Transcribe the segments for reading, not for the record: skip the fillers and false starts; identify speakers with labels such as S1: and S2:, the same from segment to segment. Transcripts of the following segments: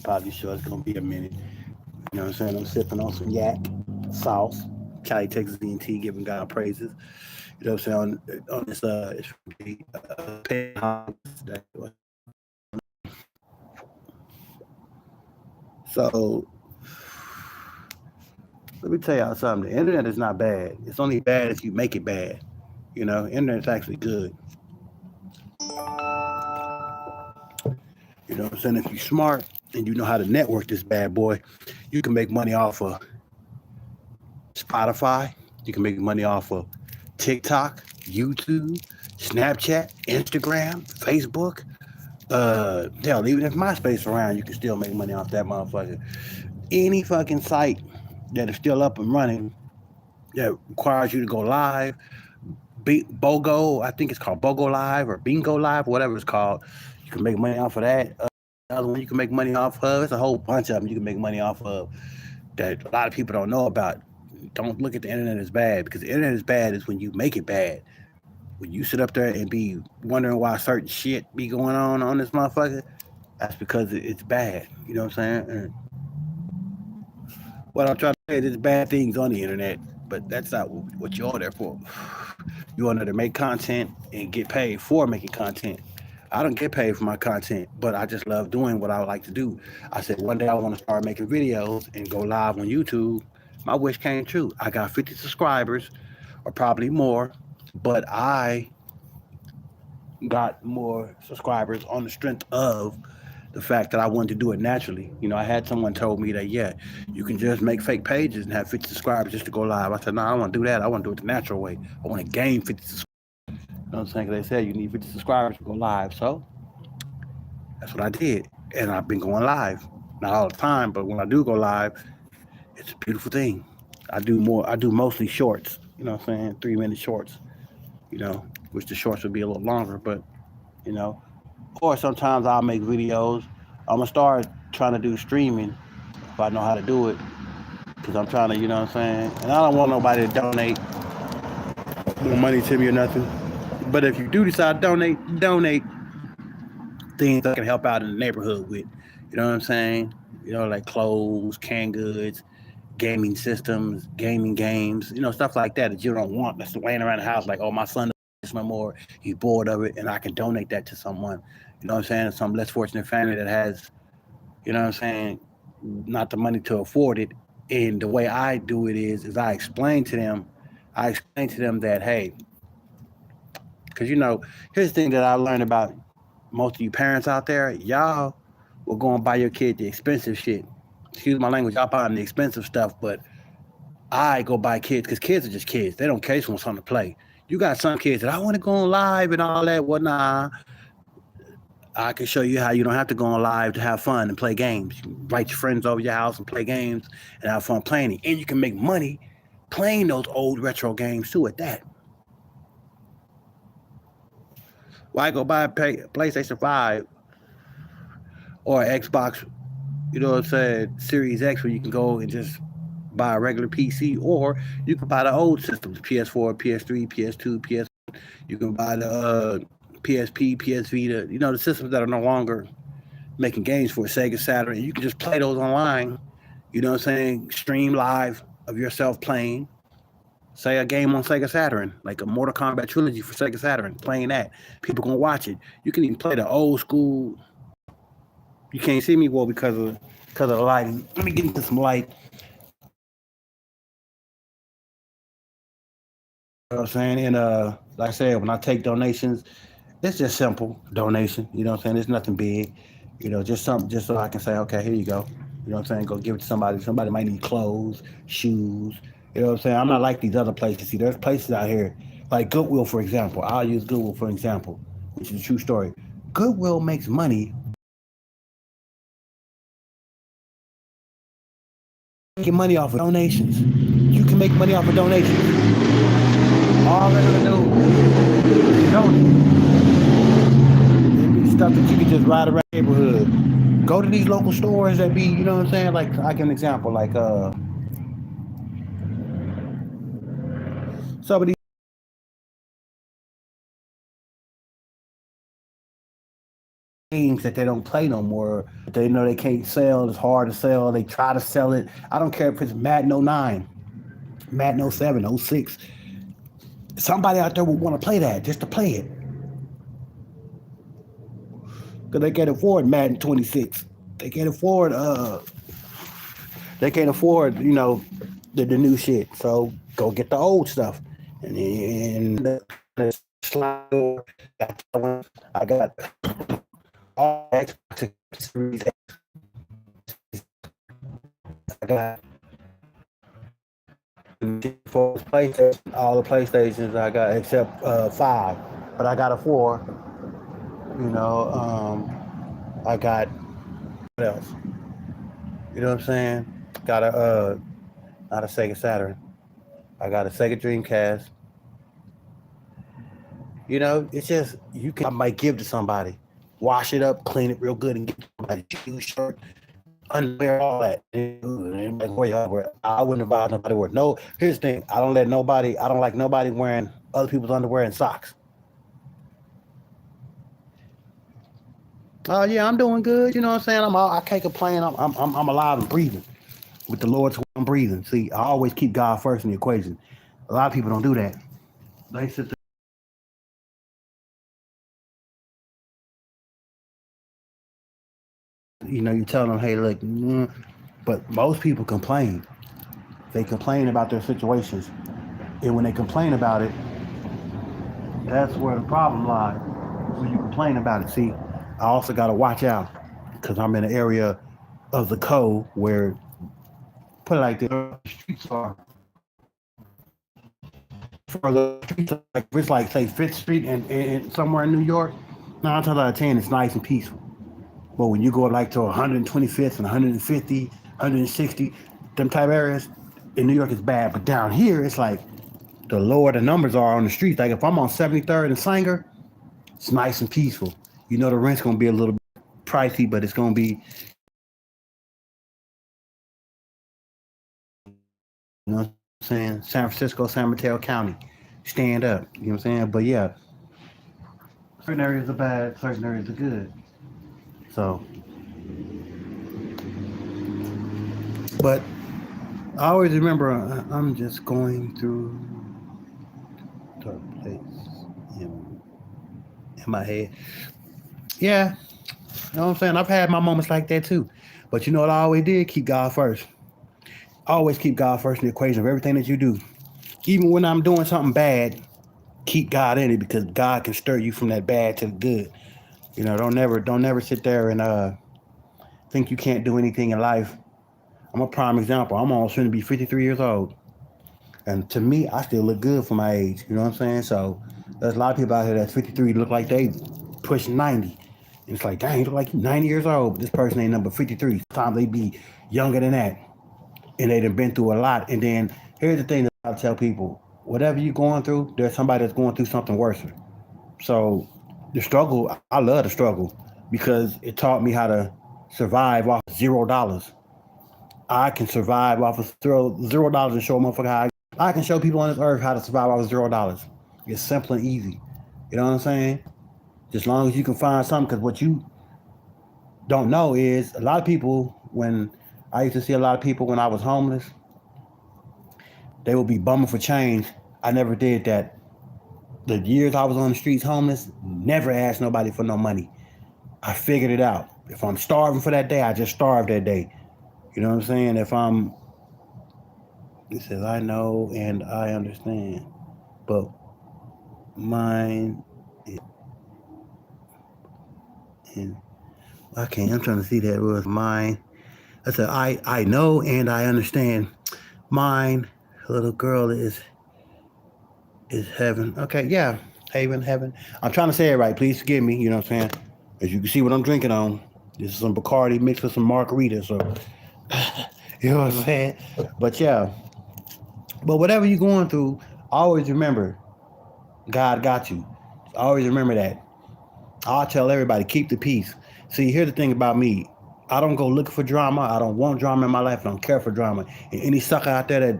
S1: probably sure it's gonna be a minute. You know what I'm saying? I'm sipping on some yak sauce, Cali, Texas E&T, giving God praises. You know what I'm saying? On this, it's so let me tell y'all something. The internet is not bad. It's only bad if you make it bad. You know, internet is actually good. You know what I'm saying? If you're smart and you know how to network this bad boy, you can make money off of Spotify. You can make money off of TikTok, YouTube, Snapchat, Instagram, Facebook. Hell, even if MySpace around, you can still make money off that motherfucker. Any fucking site that is still up and running that requires you to go live, BOGO, I think it's called BOGO Live or Bingo Live, whatever it's called. You can make money off of that. Another one you can make money off of. It's a whole bunch of them you can make money off of that a lot of people don't know about. Don't look at the internet as bad, because the internet is bad is when you make it bad. When you sit up there and be wondering why certain shit be going on this motherfucker, that's because it's bad. You know what I'm saying? And what I'm trying to say is there's bad things on the internet, but that's not what you're on there for. You're on there to make content and get paid for making content. I don't get paid for my content, but I just love doing what I like to do. I said one day I want to start making videos and go live on YouTube. My wish came true. I got 50 subscribers, or probably more, but I got more subscribers on the strength of the fact that I wanted to do it naturally. You know, I had someone told me that, yeah, you can just make fake pages and have 50 subscribers just to go live. I said, no, I don't want to do that. I want to do it the natural way. I want to gain 50 subscribers. You know what I'm saying? Because they said you need 50 subscribers to go live. So that's what I did. And I've been going live. Not all the time, but when I do go live, it's a beautiful thing. I do mostly shorts, you know what I'm saying? 3 minute shorts, you know, which the shorts would be a little longer, but, you know, or sometimes I'll make videos. I'm going to start trying to do streaming if I know how to do it, because I'm trying to, you know what I'm saying? And I don't want nobody to donate more money to me or nothing. But if you do decide to donate things I can help out in the neighborhood with. You know what I'm saying? You know, like clothes, canned goods, gaming systems, gaming games, you know, stuff like that you don't want that's laying around the house like, oh, my son doesn't no more, he's bored of it, and I can donate that to someone. You know what I'm saying? Some less fortunate family that has, you know what I'm saying, not the money to afford it. And the way I do it is I explain to them that, hey, because, you know, here's the thing that I learned about most of you parents out there, y'all will go and buy your kid the expensive shit. Excuse my language, y'all buying the expensive stuff, but I go buy kids because kids are just kids. They don't care. They just want something to play. You got some kids that I want to go on live and all that. Well, nah, I can show you how you don't have to go on live to have fun and play games. You can invite your friends over your house and play games and have fun playing it. And you can make money playing those old retro games too at that. Why go buy a PlayStation 5 or Xbox, you know what I'm saying, Series X, where you can go and just buy a regular PC, or you can buy the old systems, PS4, PS3, PS2, PS. You can buy the PSP, PS Vita, you know, the systems that are no longer making games for Sega Saturn. And you can just play those online, you know what I'm saying, stream live of yourself playing, say, a game on Sega Saturn, like a Mortal Kombat trilogy for Sega Saturn, playing that. People gonna watch it. You can even play the old school. You can't see me well because of the lighting. Let me get into some light. You know what I'm saying? And like I said, when I take donations, it's just simple donation. You know what I'm saying? It's nothing big. You know, just something just so I can say, okay, here you go. You know what I'm saying? Go give it to somebody. Somebody might need clothes, shoes. You know what I'm saying? I'm not like these other places. See, there's places out here like Goodwill, for example. I'll use Goodwill for example, which is a true story. Goodwill makes money making money off of donations. You can make money off of donations. All they're gonna do is donate. It be stuff that you can just ride around the neighborhood. Go to these local stores that be, you know what I'm saying? Like an example, like some of these games that they don't play no more. They know they can't sell. It's hard to sell. They try to sell it. I don't care if it's Madden '09, Madden '07, '06. Somebody out there would want to play that just to play it. Because they can't afford Madden 26. They can't afford the new shit. So go get the old stuff. And the slide, I got all Xbox Series X. I got for PlayStation, all the PlayStations I got except 5. But I got a 4. I got what else? You know what I'm saying? Got a not a Sega Saturn. I got a Sega Dreamcast. It's just I might give to somebody, wash it up, clean it real good, and get somebody shoes, shirt, underwear, all that. I wouldn't advise nobody wear. No, here's the thing: I don't like nobody wearing other people's underwear and socks. Oh yeah, I'm doing good. You know what I'm saying? I can't complain. I'm alive and breathing. With the Lord's I'm breathing. See, I always keep God first in the equation. A lot of people don't do that. They sit there. You tell them, hey, look, but most people complain. They complain about their situations. And when they complain about it, that's where the problem lies. When you complain about it. See, I also got to watch out because I'm in an area of the code where, put it like this, the streets are further. Like if it's like, say, 5th Street and somewhere in New York, 9 times out of 10, it's nice and peaceful. But when you go like to 125th and 150, 160, them type areas, in New York it's bad. But down here, it's like the lower the numbers are on the streets. Like if I'm on 73rd and Sanger, it's nice and peaceful. The rent's gonna be a little bit pricey, but it's gonna be, what I'm saying, San Francisco, San Mateo County, stand up. You know what I'm saying? But yeah, certain areas are bad, certain areas are good. So, but I always remember I'm just going through dark place in my head. Yeah, you know what I'm saying? I've had my moments like that too. But you know what I always did? Keep God first. Always keep God first in the equation of everything that you do. Even when I'm doing something bad, keep God in it because God can stir you from that bad to the good. Don't never sit there and think you can't do anything in life. I'm a prime example. I'm almost going to be 53 years old. And to me, I still look good for my age. You know what I'm saying? So there's a lot of people out here that's 53 look like they push 90. And it's like, dang, you look like you're 90 years old. But this person ain't number 53. Sometimes they be younger than that. And they done been through a lot. And then here's the thing that I tell people. Whatever you're going through, there's somebody that's going through something worse. So the struggle, I love the struggle because it taught me how to survive off $0. I can survive off of $0 and show a motherfucker how I can show people on this earth how to survive off of $0. It's simple and easy. You know what I'm saying? Just as long as you can find something, because what you don't know is a lot of people, when I used to see a lot of people when I was homeless, they would be bumming for change. I never did that. The years I was on the streets homeless, never asked nobody for no money. I figured it out. If I'm starving for that day, I just starve that day. You know what I'm saying? It says, I know and I understand, but mine, and I'm trying to see that it was mine. I said, I know and I understand. Mine, little girl is heaven. Okay, yeah, haven, heaven. I'm trying to say it right. Please forgive me. You know what I'm saying? As you can see what I'm drinking on. This is some Bacardi mixed with some margarita. So, you know what I'm saying? But yeah, but whatever you're going through, always remember, God got you. Always remember that. I'll tell everybody, keep the peace. See, here's the thing about me. I don't go looking for drama. I don't want drama in my life. I don't care for drama. And any sucker out there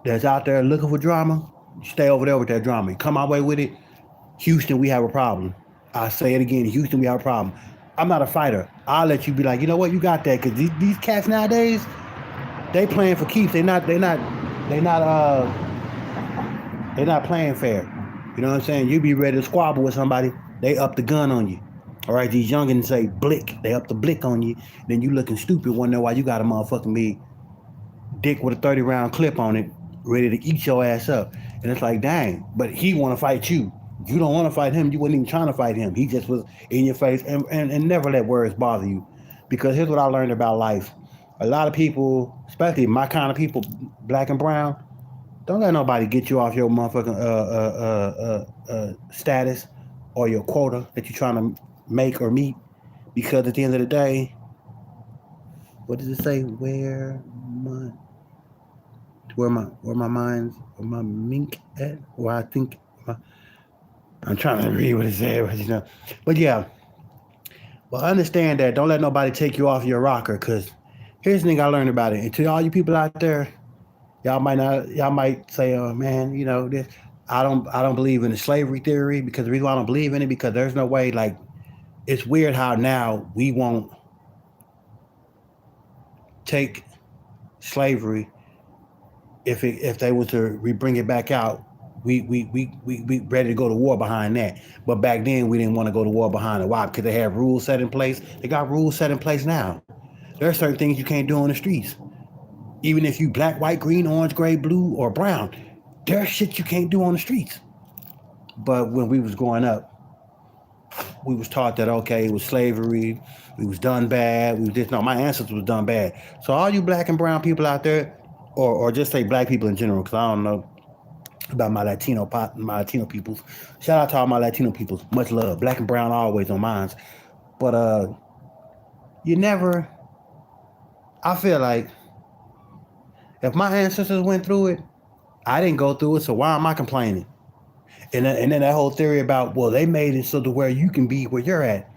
S1: that's out there looking for drama, stay over there with that drama. You come my way with it, Houston, we have a problem. I say it again, in Houston, we have a problem. I'm not a fighter. I'll let you be like, you know what, you got that, because these cats nowadays, they playing for keeps. They not they're not playing fair. You know what I'm saying? You be ready to squabble with somebody, they up the gun on you. All right, these youngins say blick, they up the blick on you. Then you looking stupid, wondering why you got a motherfucking me dick with a 30-round clip on it, ready to eat your ass up. And it's like, dang, but he want to fight you. You don't want to fight him. You wasn't even trying to fight him. He just was in your face. And never let words bother you. Because here's what I learned about life. A lot of people, especially my kind of people, black and brown, don't let nobody get you off your motherfucking status or your quota that you're trying to make or meet. Because at the end of the day, what does it say? Where my mind's where my mink at? Where I think my, I'm trying to read what it said, but you know. But yeah, well, understand that. Don't let nobody take you off your rocker. Cause here's the thing I learned about it. And to all you people out there, y'all might say, oh man, you know this. I don't believe in the slavery theory because the reason why I don't believe in it because there's no way like it's weird how now we won't take slavery if they were to bring it back out, we ready to go to war behind that. But back then we didn't want to go to war behind it. Why? Because they have rules set in place. They got rules set in place now. There are certain things you can't do on the streets. Even if you black, white, green, orange, gray, blue, or brown, there's shit you can't do on the streets. But when we was growing up, we was taught that okay, it was slavery, we was done bad, we was just no, my ancestors was done bad. So all you black and brown people out there, or just say black people in general, because I don't know about my Latino peoples. Shout out to all my Latino peoples. Much love. Black and brown always on minds. But you never I feel like if my ancestors went through it, I didn't go through it, so why am I complaining? And then that whole theory about well, they made it so to where you can be where you're at.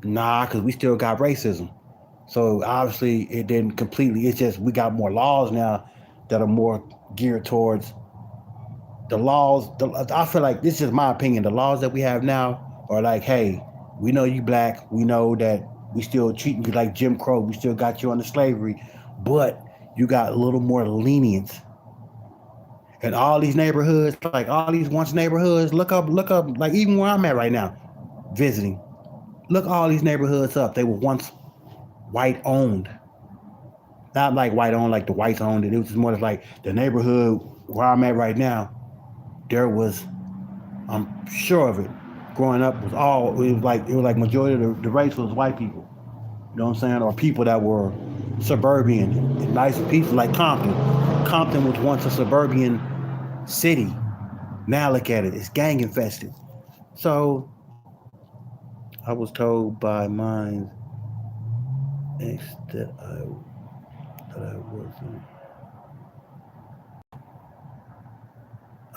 S1: Nah, because we still got racism. So obviously it didn't completely. It's just we got more laws now that are more geared towards the laws. I feel like this is my opinion. The laws that we have now are like, hey, we know you black. We know that we still treating you like Jim Crow. We still got you under slavery, but you got a little more lenience. And all these neighborhoods, like all these once neighborhoods, look up, like even where I'm at right now, visiting. Look all these neighborhoods up. They were once white owned. Not like white owned, like the whites owned it. It was just more like the neighborhood where I'm at right now. There was, I'm sure of it. Growing up was all it was like majority of the race was white people. You know what I'm saying? Or people that were suburban and nice and peaceful, like Compton. Compton was once a suburban city. Now look at it; it's gang infested. So I was told by mine ex that I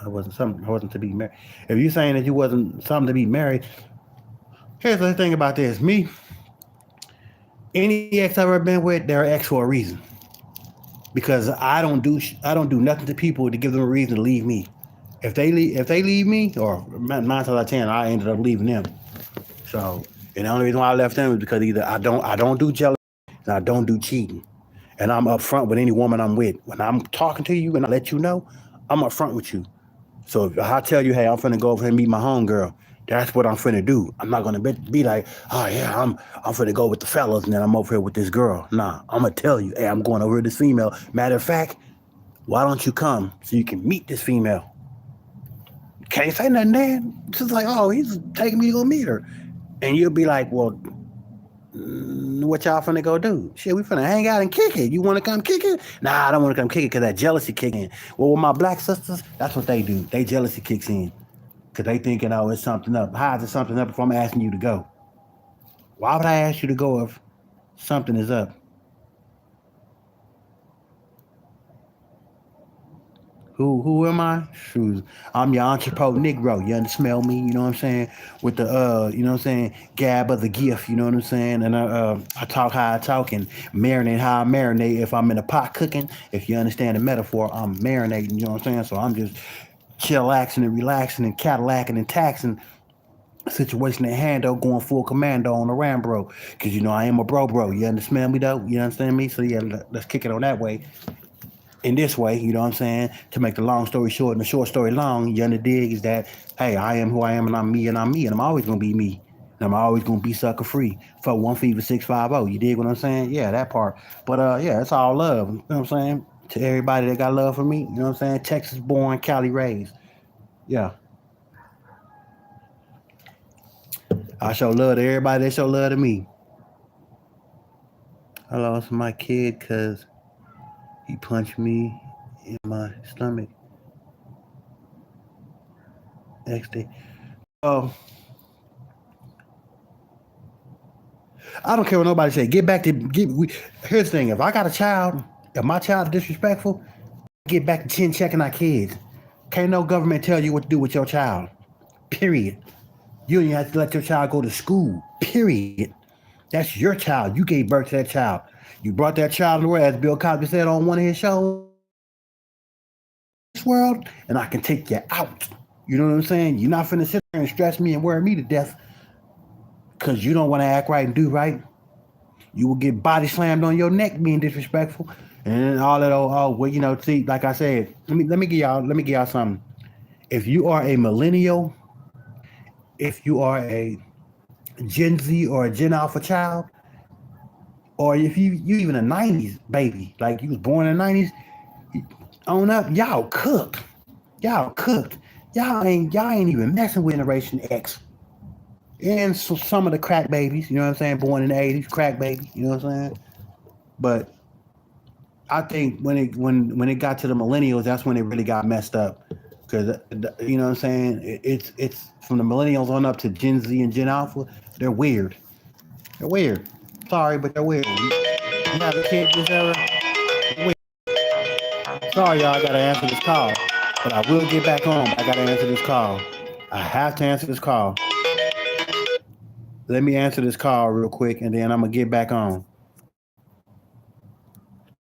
S1: wasn't to be married. If you're saying that you wasn't something to be married, here's the thing about this. Me, any ex I've ever been with, they're ex for a reason. Because I don't do nothing to people to give them a reason to leave me. If they leave me, or 9 times out of 10, I ended up leaving them. So, and the only reason why I left them is because either I don't do jealousy and I don't do cheating. And I'm upfront with any woman I'm with. When I'm talking to you and I let you know, I'm upfront with you. So if I tell you, hey, I'm finna go over here and meet my homegirl, that's what I'm finna do. I'm not gonna be like, oh yeah, I'm finna go with the fellas and then I'm over here with this girl. Nah, I'm gonna tell you, hey, I'm going over with this female. Matter of fact, why don't you come so you can meet this female? Can't say nothing then. It's just like, oh, he's taking me to go meet her. And you'll be like, well, what y'all finna go do? Shit, we finna hang out and kick it. You wanna come kick it? Nah, I don't wanna come kick it because that jealousy kick in. Well, with my black sisters, that's what they do. They jealousy kicks in because they thinking, oh, it's something up. How is it something up if I'm asking you to go? Why would I ask you to go if something is up? Who am I? Shoes. I'm your entrepot Negro. You smell me, you know what I'm saying? With the you know what I'm saying, gab of the gift, you know what I'm saying? And I talk how I talk and marinate how I marinate. If I'm in a pot cooking, if you understand the metaphor, I'm marinating, you know what I'm saying? So I'm just chillaxing and relaxing and Cadillacing and taxing situation at hand though, going full commando on the Rambro. Cause you know I am a bro. You understand me though? You understand me? So yeah, let's kick it on that way. In this way, you know what I'm saying? To make the long story short and the short story long, you under dig is that, hey, I am who I am and I'm me and I'm me and I'm always gonna be me. And I'm always gonna be sucker free. For one fever 650. You dig what I'm saying? Yeah, that part. But yeah, it's all love. You know what I'm saying? To everybody that got love for me, you know what I'm saying? Texas born, Cali raised. Yeah. I show love to everybody that show love to me. I lost my kid because he punched me in my stomach next day. Oh, I don't care what nobody say. Get back to here's the thing. If I got a child, if my child is disrespectful, get back to chin checking our kids. Can't no government tell you what to do with your child. Period. You don't even have to let your child go to school. Period. That's your child. You gave birth to that child. You brought that child in the world, as Bill Cosby said on one of his shows, this world, and I can take you out. You know what I'm saying? You're not finna sit there and stress me and worry me to death because you don't want to act right and do right. You will get body slammed on your neck being disrespectful, and all that. Well, you know, see, like I said, let me give y'all something. If you are a millennial, if you are a Gen Z or a Gen Alpha child, or if you even a '90s baby, like you was born in the '90s, on up, y'all cooked. Y'all cooked. Y'all ain't even messing with Generation X. And so some of the crack babies, you know what I'm saying, born in the '80s, crack babies, you know what I'm saying. But I think when it got to the millennials, that's when it really got messed up. Because you know what I'm saying, it's from the millennials on up to Gen Z and Gen Alpha. They're weird. They're weird. Sorry, but they're weird. You have a kid this era. Weird. Sorry, y'all. I gotta answer this call, but I will get back home. I gotta answer this call. I have to answer this call. Let me answer this call real quick, and then I'm gonna get back on.